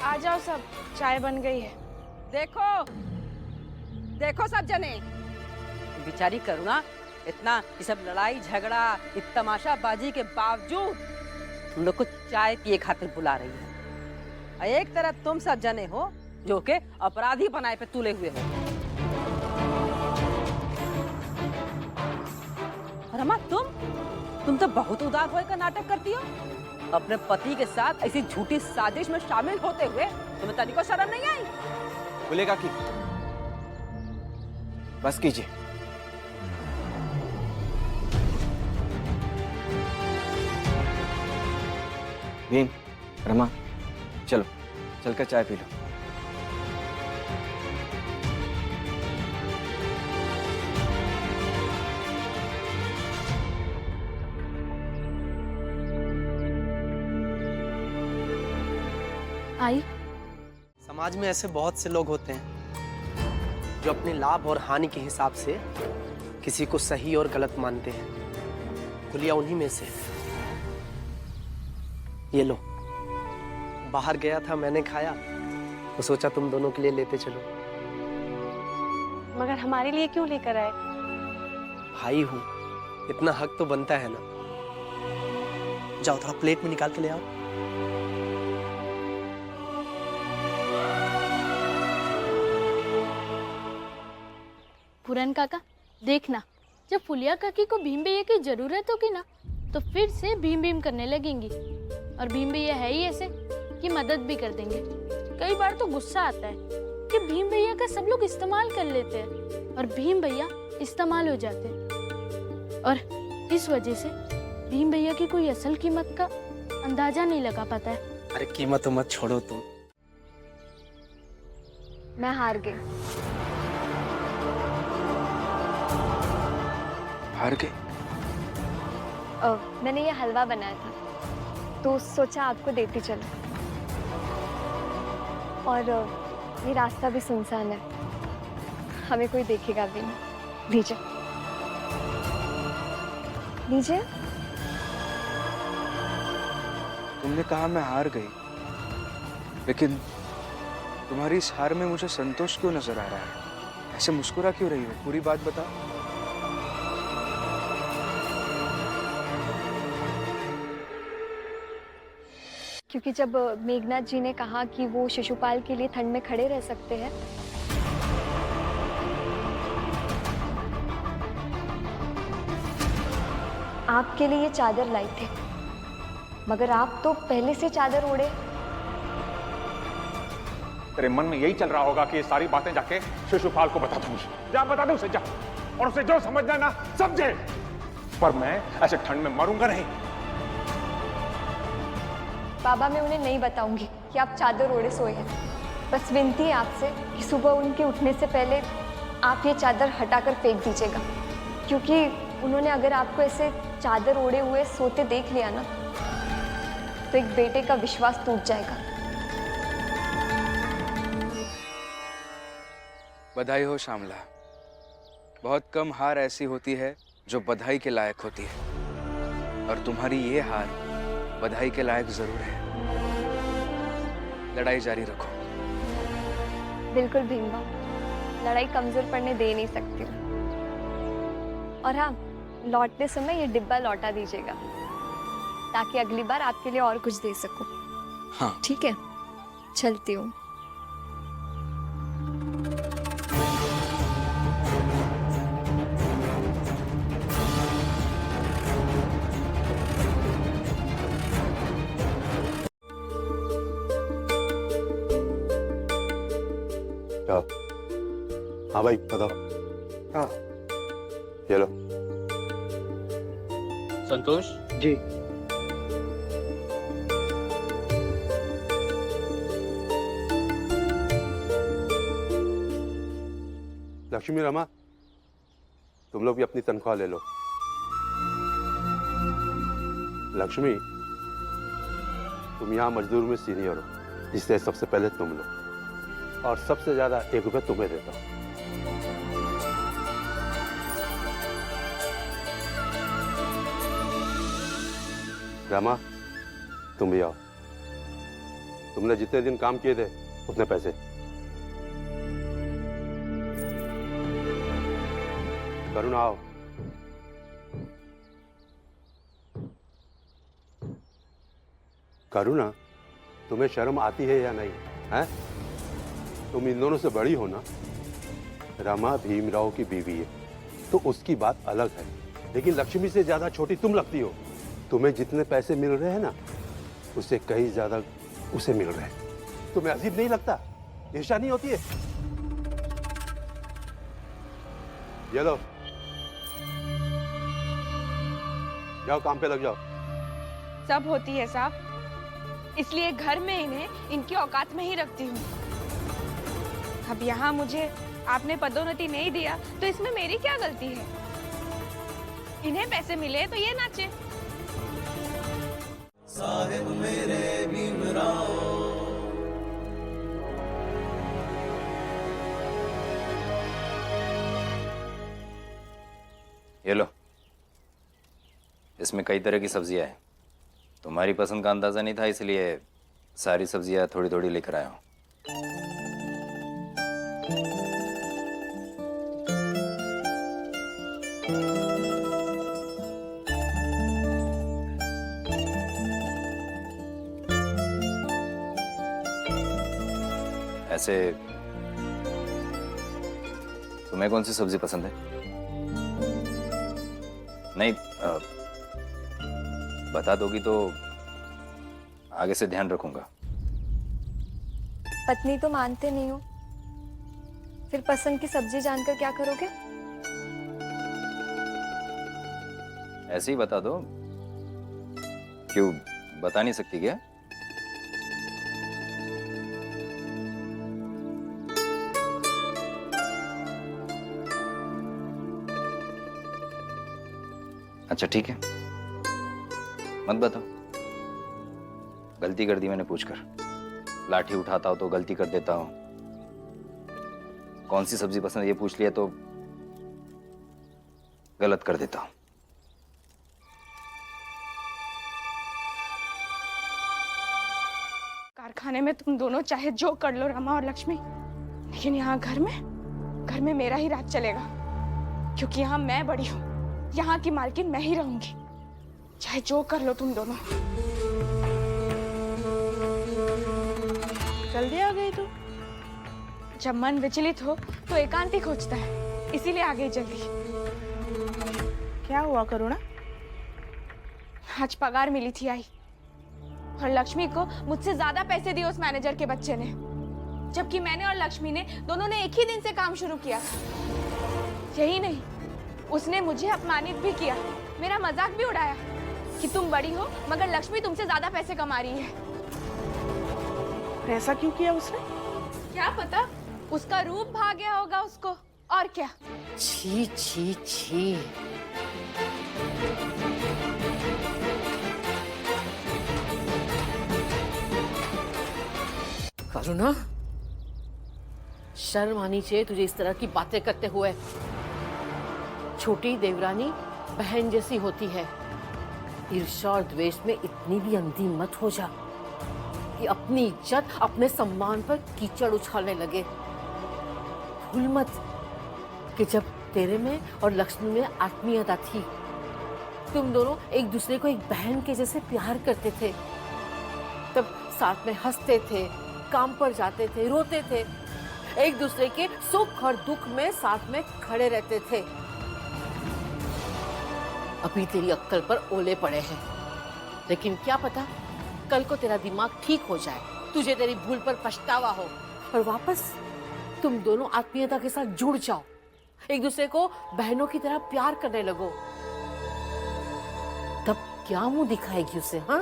आ जाओ सब, चाय बन गई है। देखो देखो सब जने, बेचारी करुणा इतना ये सब लड़ाई झगड़ा, इस तमाशाबाजी के बावजूद तुम लोग को चाय पिए खातिर बुला रही है। और एक तरफ तुम सब जने हो जो के अपराधी बनाए पे तुले हुए हो। और अम्मा तुम तो बहुत उदार होए का नाटक करती हो। अपने पति के साथ ऐसी झूठी साजिश में शामिल होते हुए तुम्हें तनिको शर्म नहीं आई? बोलेगा कि बस कीजिए। भीम, रमा, चलो चलकर चाय पी लो। आई। समाज में ऐसे बहुत से लोग होते हैं जो अपने लाभ और हानि के हिसाब से किसी को सही और गलत मानते हैं। गुलिया उन्हीं में से। ये लो, बाहर गया था, मैंने खाया तो सोचा तुम दोनों के लिए लेते चलो। मगर हमारे लिए क्यों लेकर आए? भाई हूं, इतना हक तो बनता है ना। जाओ थोड़ा प्लेट में निकाल के ले आओ। पूरन काका, देखना जब फुलिया काकी को भीम भैया की जरूरत होगी ना, तो फिर से भीम भीम करने लगेंगी। और भीम भैया है ही ऐसे कि मदद भी कर देंगे। कई बार तो गुस्सा आता है कि भीम भैया का सब लोग इस्तेमाल कर लेते हैं और भीम भैया इस्तेमाल हो जाते हैं। और इस वजह से भीम भैया की कोई असल कीमत का अंदाजा नहीं लगा पाता है। अरे कीमत मत छोड़ो तुम। मैं हार गई। हार गए? मैंने ये हलवा बनाया था तो सोचा आपको देती चलो। और ये रास्ता भी सुनसान है, हमें कोई देखेगा भी नहीं। लीजिए लीजिए। तुमने कहा मैं हार गई, लेकिन तुम्हारी इस हार में मुझे संतोष क्यों नजर आ रहा है? ऐसे मुस्कुरा क्यों रही हो? पूरी बात बताओ। क्योंकि जब मेघनाथ जी ने कहा कि वो शिशुपाल के लिए ठंड में खड़े रह सकते हैं, आपके लिए ये चादर लाई थी, मगर आप तो पहले से चादर ओढ़े। तेरे मन में यही चल रहा होगा कि ये सारी बातें जाके शिशुपाल को बता दूंगी। जा बता दे उसे, जा, और उसे जो समझना है ना समझे। पर मैं ऐसे ठंड में मरूंगा नहीं। बाबा, मैं उन्हें नहीं बताऊंगी कि आप चादर ओढ़े सोए हैं। बस विनती है आपसे कि सुबह उनके उठने से पहले आप ये चादर हटाकर फेंक दीजिएगा, क्योंकि उन्होंने अगर आपको ऐसे चादर ओढ़े हुए सोते देख लिया ना, तो एक बेटे का विश्वास टूट जाएगा। बधाई हो श्यामला। बहुत कम हार ऐसी होती है जो बधाई के लायक होती है, और तुम्हारी ये हार बधाई के लायक जरूर है। लड़ाई जारी रखो। बिल्कुल भीमबा, लड़ाई कमजोर पड़ने दे नहीं सकती। और हाँ, लौटते समय ये डिब्बा लौटा दीजिएगा, ताकि अगली बार आपके लिए और कुछ दे सकूं। हाँ ठीक है, चलती हूँ। हाँ भाई बताओ। हाँ ये लो। संतोष जी। लक्ष्मी रमा, तुम लोग भी अपनी तनख्वाह ले लो। लक्ष्मी, तुम यहाँ मजदूर में सीनियर हो, इसलिए सबसे पहले तुम लो, और सबसे ज्यादा 1 रुपया तुम्हें देता हूँ। रमा, तुम भी आओ। तुमने जितने दिन काम किए थे उतने पैसे। करुणा आओ। करुणा, तुम्हें शर्म आती है या नहीं? हैं? तुम इन दोनों से बड़ी हो ना। रमा भीमराव की बीवी है तो उसकी बात अलग है, लेकिन लक्ष्मी से ज्यादा छोटी तुम लगती हो। तुम्हें जितने पैसे मिल रहे हैं ना, उससे कहीं ज्यादा उसे मिल रहे हैं। तुम्हें अजीब नहीं लगता? ईर्ष्या नहीं होती है? ये लो, जाओ काम पे लग जाओ। सब होती है साहब, इसलिए घर में इन्हें इनकी औकात में ही रखती हूँ। अब यहाँ मुझे आपने पदोन्नति नहीं दिया तो इसमें मेरी क्या गलती है? इन्हें पैसे मिले तो ये नाचे। साहिब मेरे भीमराव। ये लो, इसमें कई तरह की सब्जियां हैं। तुम्हारी पसंद का अंदाजा नहीं था, इसलिए सारी सब्जियां थोड़ी थोड़ी लेकर आया हूं। ऐसे तुम्हें कौन सी सब्जी पसंद है? नहीं, बता दोगी तो आगे से ध्यान रखूंगा। पत्नी तो मानते नहीं हो, फिर पसंद की सब्जी जानकर क्या करोगे? ऐसे ही बता दो। क्यों बता नहीं सकती क्या? अच्छा ठीक है, मत बताओ। गलती कर दी मैंने पूछकर। लाठी उठाता हूं तो गलती कर देता हूं। कौन सी सब्जी पसंद है ये पूछ लिया तो गलत कर देता हूं। कारखाने में तुम दोनों चाहे जो कर लो रमा और लक्ष्मी, लेकिन यहाँ घर में मेरा ही राज चलेगा, क्योंकि यहाँ मैं बड़ी हूँ। यहाँ की मालकिन मैं ही रहूंगी, चाहे जो कर लो तुम दोनों। जल्दी आ गई तू? जब मन विचलित हो तो एकांती खोजता है, इसीलिए आ गई जल्दी। क्या हुआ करुणा? आज पगार मिली थी आई, और लक्ष्मी को मुझसे ज्यादा पैसे दिए उस मैनेजर के बच्चे ने, जबकि मैंने और लक्ष्मी ने दोनों ने एक ही दिन से काम शुरू किया। यही नहीं, उसने मुझे अपमानित भी किया, मेरा मजाक भी उड़ाया कि तुम बड़ी हो मगर लक्ष्मी तुमसे ज्यादा पैसे कमा रही है। ऐसा क्यों किया उसने? क्या पता, उसका रूप भा गया होगा उसको, और क्या। छी छी छी। करुणा, शर्म आनी चाहिए तुझे इस तरह की बातें करते हुए। छोटी देवरानी बहन जैसी होती है। ईर्ष्या और द्वेष में इतनी भी अंधी मत हो जा कि अपनी इज्जत, अपने सम्मान पर कीचड़ उछालने लगे। भूल मत कि जब तेरे में और लक्ष्मी में आत्मीयता थी, तुम दोनों एक दूसरे को एक बहन के जैसे प्यार करते थे। तब साथ में हंसते थे, काम पर जाते थे, रोते थे, एक दूसरे के सुख और दुख में साथ में खड़े रहते थे। अभी तेरी अक्कल पर ओले पड़े हैं, लेकिन क्या पता कल को तेरा दिमाग ठीक हो जाए, तुझे तेरी भूल पर पछतावा हो और वापस तुम दोनों आत्मीयता के साथ जुड़ जाओ, एक दूसरे को बहनों की तरह प्यार करने लगो। तब क्या मुंह दिखाएगी उसे? हाँ,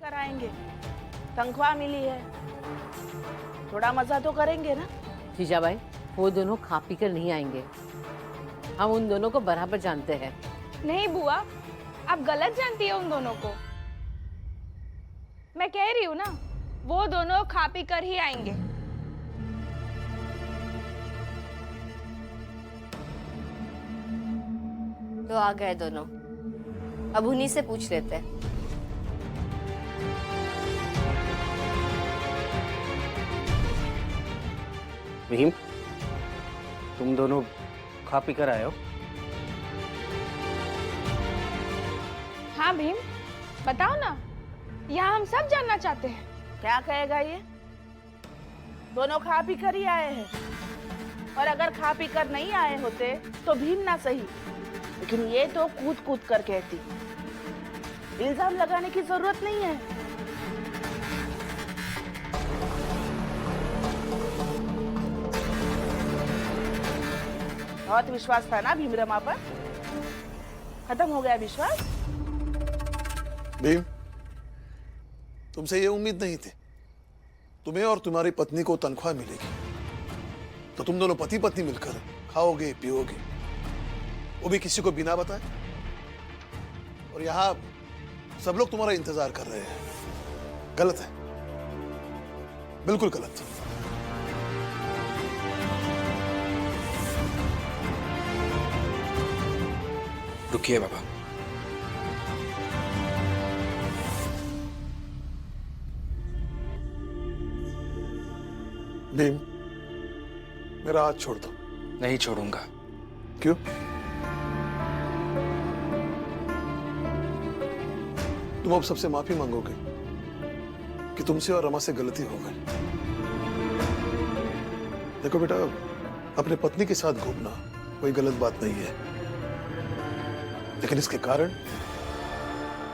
कराएंगे, तनख्वाह मिली है, थोड़ा मजा तो करेंगे ना। जीजाबाई, वो दोनों खा पी कर नहीं आएंगे। हम उन दोनों को बराबर जानते हैं। नहीं बुआ, आप गलत जानती है उन दोनों को। मैं कह रही हूँ ना, वो दोनों खा पी कर ही आएंगे। तो आ गए दोनों, अब उन्हीं से पूछ लेते हैं। भीम, तुम दोनों खा पी कर आए हो? हाँ भीम, बताओ ना, यहाँ हम सब जानना चाहते हैं। क्या कहेगा ये? दोनों खा पी कर ही आए हैं, और अगर खा पी कर नहीं आए होते तो भीम ना सही, लेकिन ये तो कूद कूद कर कहती। इल्जाम लगाने की जरूरत नहीं है। बहुत विश्वास था ना भीमरमा पर, खत्म हो गया विश्वास? भीम, तुमसे ये उम्मीद नहीं थी। तुम्हें और तुम्हारी पत्नी को तनख्वाह मिलेगी तो तुम दोनों पति पत्नी मिलकर खाओगे पियोगे, वो भी किसी को बिना बताए। और यहाँ सब लोग तुम्हारा इंतजार कर रहे हैं। गलत है, बिल्कुल गलत। रुकिए बाबा। भीम, मेरा हाथ छोड़ दो। नहीं छोड़ूंगा। क्यों? तुम अब सबसे माफी मांगोगे कि तुमसे और रमा से गलती हो गई। देखो बेटा, अपने पत्नी के साथ घूमना कोई गलत बात नहीं है, लेकिन इसके कारण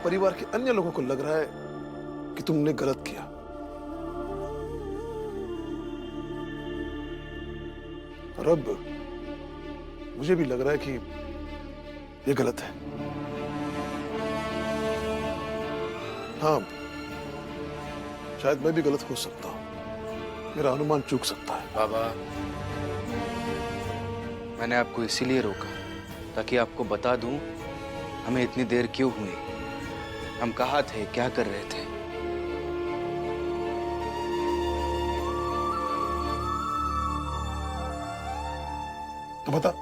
परिवार के अन्य लोगों को लग रहा है कि तुमने गलत किया। और अब मुझे भी लग रहा है कि ये गलत है। हाँ, शायद मैं भी गलत हो सकता हूं, मेरा अनुमान चूक सकता है। बाबा, मैंने आपको इसीलिए रोका ताकि आपको बता दूं हमें इतनी देर क्यों हुई, हम कहाँ थे, क्या कर रहे थे। तो बता।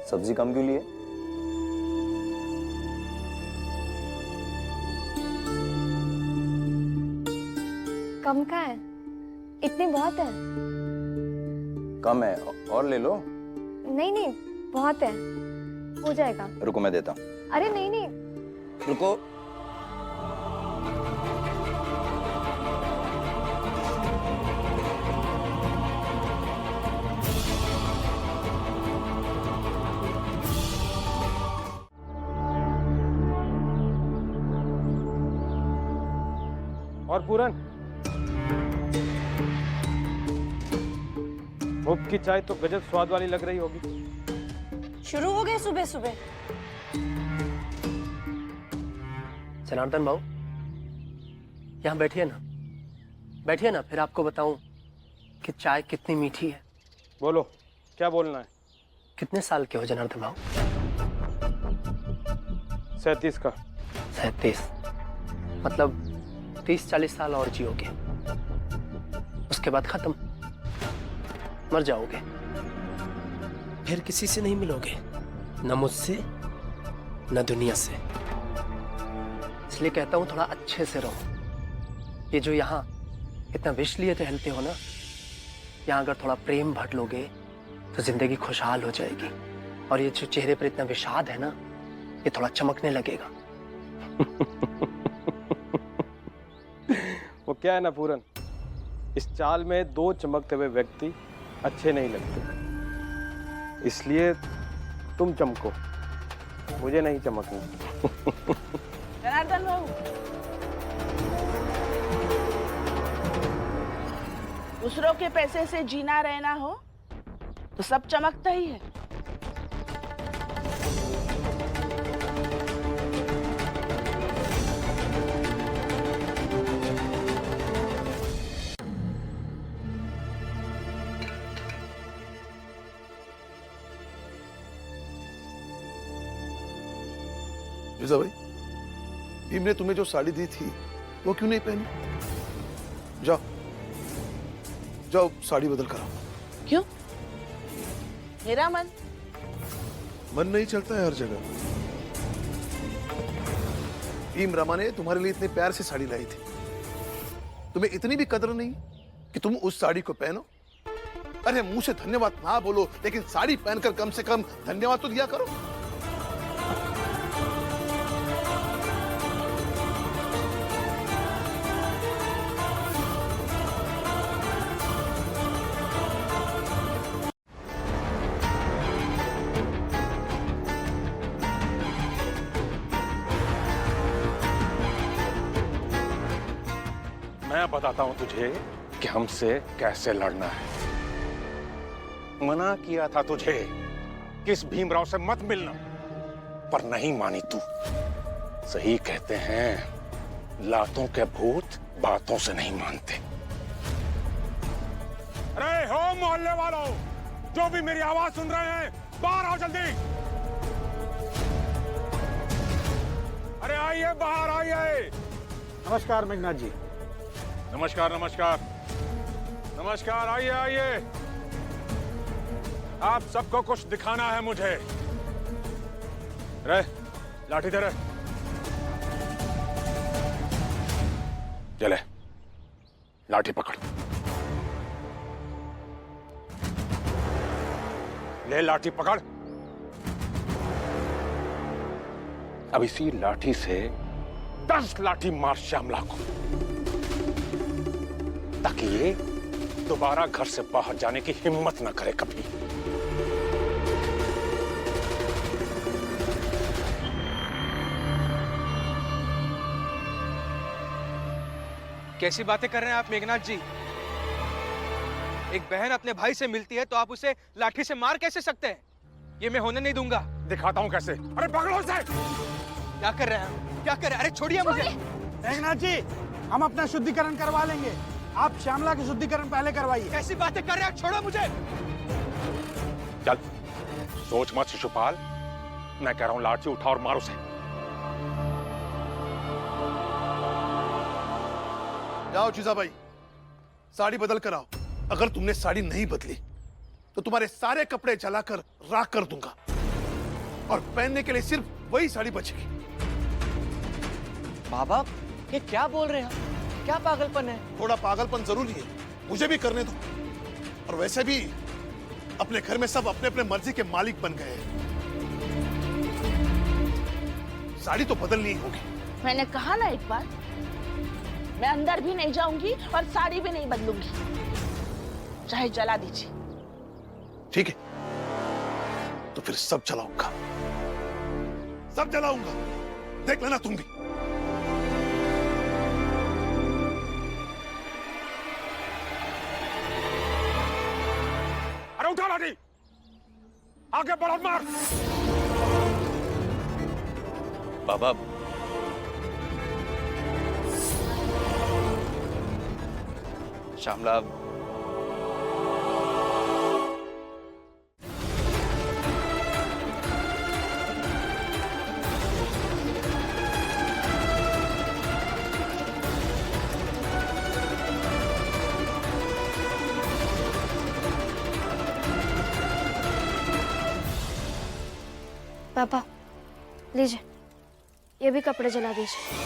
सब्जी कम क्यों लिए? कम का है, इतनी बहुत है। कम है और ले लो। नहीं नहीं, बहुत है, हो जाएगा। रुको मैं देता हूँ। अरे नहीं नहीं, रुको। और पूरन, मुफ्त की चाय तो गजब स्वाद वाली लग रही होगी। शुरू हो गए सुबह सुबह। जनार्दन बाबू, यहाँ बैठिए ना, बैठिए ना, फिर आपको बताऊं कि चाय कितनी मीठी है। बोलो, क्या बोलना है? कितने साल के हो जनार्दन बाबू? 37 का। 37? मतलब 30-40 साल और जियोगे, उसके बाद खत्म, मर जाओगे, फिर किसी से नहीं मिलोगे, न मुझसे न दुनिया से। इसलिए कहता हूं थोड़ा अच्छे से रहो। ये जो यहाँ इतना विष लिए टहलते हो ना, यहाँ अगर थोड़ा प्रेम भर लोगे तो जिंदगी खुशहाल हो जाएगी। और ये जो चेहरे पर इतना विषाद है ना, ये थोड़ा चमकने लगेगा। वो क्या है ना पूरन, इस चाल में दो चमकते हुए व्यक्ति अच्छे नहीं लगते, इसलिए तुम चमको, मुझे नहीं चमकना। जनार्दन बाबू, दूसरों के पैसे से जीना रहना हो तो सब चमकता ही है। वीजा भाई, भीम ने तुम्हें जो साड़ी दी थी वो क्यों नहीं पहनी? जाओ जाओ साड़ी बदल कर आओ। क्यों? मेरा मन नहीं चलता है हर जगह। भीम रमा ने तुम्हारे लिए इतने प्यार से साड़ी लाई थी, तुम्हें इतनी भी कदर नहीं कि तुम उस साड़ी को पहनो? अरे मुंह से धन्यवाद ना बोलो, लेकिन साड़ी पहनकर कम से कम धन्यवाद तो दिया करो। मैं बताता हूं तुझे कि हमसे कैसे लड़ना है। मना किया था तुझे कि इस भीमराव से मत मिलना, पर नहीं मानी तू। सही कहते हैं, लातों के भूत बातों से नहीं मानते। अरे हो मोहल्ले वालों, जो भी मेरी आवाज सुन रहे हैं, बाहर आओ जल्दी। अरे आइए, बाहर आइए। नमस्कार मेघनाथ जी। नमस्कार नमस्कार नमस्कार, आइए आइए। आप सबको कुछ दिखाना है मुझे। रे, लाठी दे रे। चले, लाठी पकड़। ले लाठी पकड़। अब इसी लाठी से 10 लाठी मार श्यामला को, ताकि ये दोबारा घर से बाहर जाने की हिम्मत ना करे कभी। कैसी बातें कर रहे हैं आप मेघनाथ जी? एक बहन अपने भाई से मिलती है तो आप उसे लाठी से मार कैसे सकते हैं? ये मैं होने नहीं दूंगा। दिखाता हूं कैसे। अरे पकड़ो उसे। क्या कर रहे हैं? क्या कर रहे हैं? अरे छोड़िए मुझे। मेघनाथ जी, हम अपना शुद्धिकरण करवा लेंगे, आप श्यामला की शुद्धिकरण पहले करवाइए। कैसी बातें कर रहे हैं? छोड़ो मुझे। चल, सोच मत शिशुपाल, मैं कह रहा हूं लाठी उठा और मार उसे। जाओ जीजा भाई, साड़ी बदल कर आओ। अगर तुमने साड़ी नहीं बदली तो तुम्हारे सारे कपड़े जलाकर राख कर दूंगा, और पहनने के लिए सिर्फ वही साड़ी बचेगी। बाबा, ये क्या बोल रहे हैं? क्या पागलपन है? थोड़ा पागलपन जरूरी है, मुझे भी करने दो। और वैसे भी अपने घर में सब अपने अपने मर्जी के मालिक बन गए हैं। साड़ी तो बदलनी होगी। मैंने कहा ना एक बार, मैं अंदर भी नहीं जाऊंगी और साड़ी भी नहीं बदलूंगी, चाहे जला दीजिए। ठीक है, तो फिर सब जलाऊंगा, सब जलाऊंगा, देख लेना तुम भी। अरे उठा लाठी, आगे बढ़ो, मार। बाबा, श्यामला, पापा लीजिए, ये भी कपड़े जला दीजिए,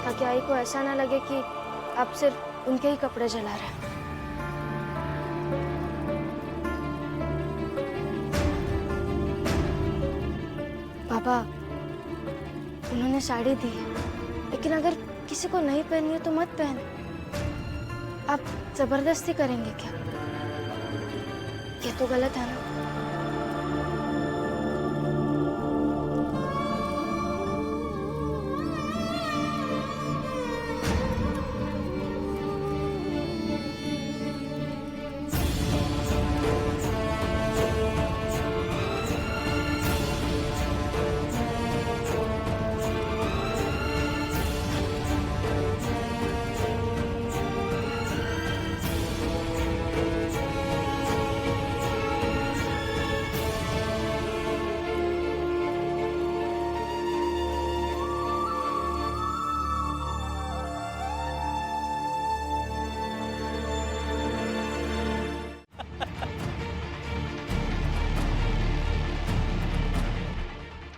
ताकि आई को ऐसा ना लगे कि आप सिर्फ उनके ही कपड़े जला रहे हैं। पापा, उन्होंने साड़ी दी है, लेकिन अगर किसी को नहीं पहननी है तो मत पहन। आप जबरदस्ती करेंगे क्या? ये तो गलत है ना।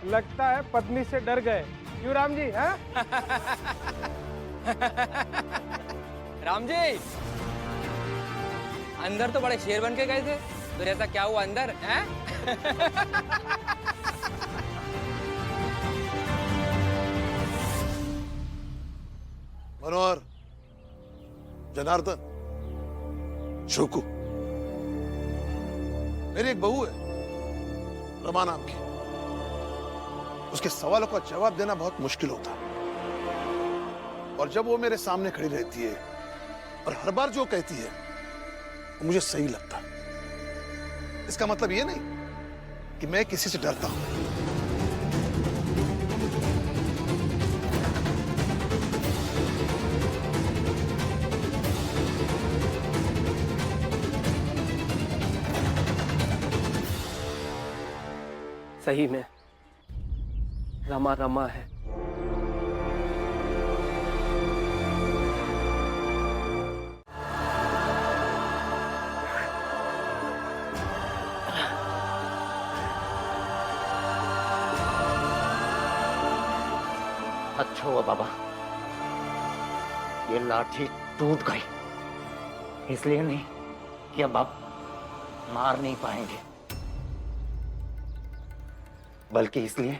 लगता है पत्नी से डर गए, क्यों राम जी? हैं? राम जी, अंदर तो बड़े शेर बन के गए थे, फिर ऐसा क्या हुआ अंदर? हैं? मनोहर, जनार्दन, शोकू, मेरी एक बहू है रमा नाम की। उसके सवालों का जवाब देना बहुत मुश्किल होता है, और जब वो मेरे सामने खड़ी रहती है और हर बार जो कहती है वो मुझे सही लगता है। इसका मतलब ये नहीं कि मैं किसी से डरता हूं। सही में रमा रमा है। अच्छा हुआ बाबा, ये लाठी टूट गई, इसलिए नहीं कि अब आप मार नहीं पाएंगे, बल्कि इसलिए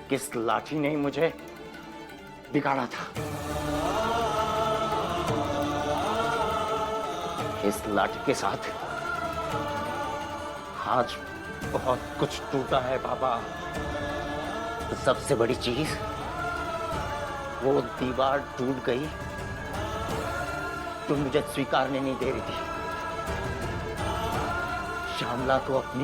कि इस लाठी ने ही मुझे बिगाड़ा था। इस लाठी के साथ आज बहुत कुछ टूटा है बाबा। तो सबसे बड़ी चीज, वो दीवार टूट गई तो मुझे स्वीकारने नहीं दे रही थी। श्यामला को अपनी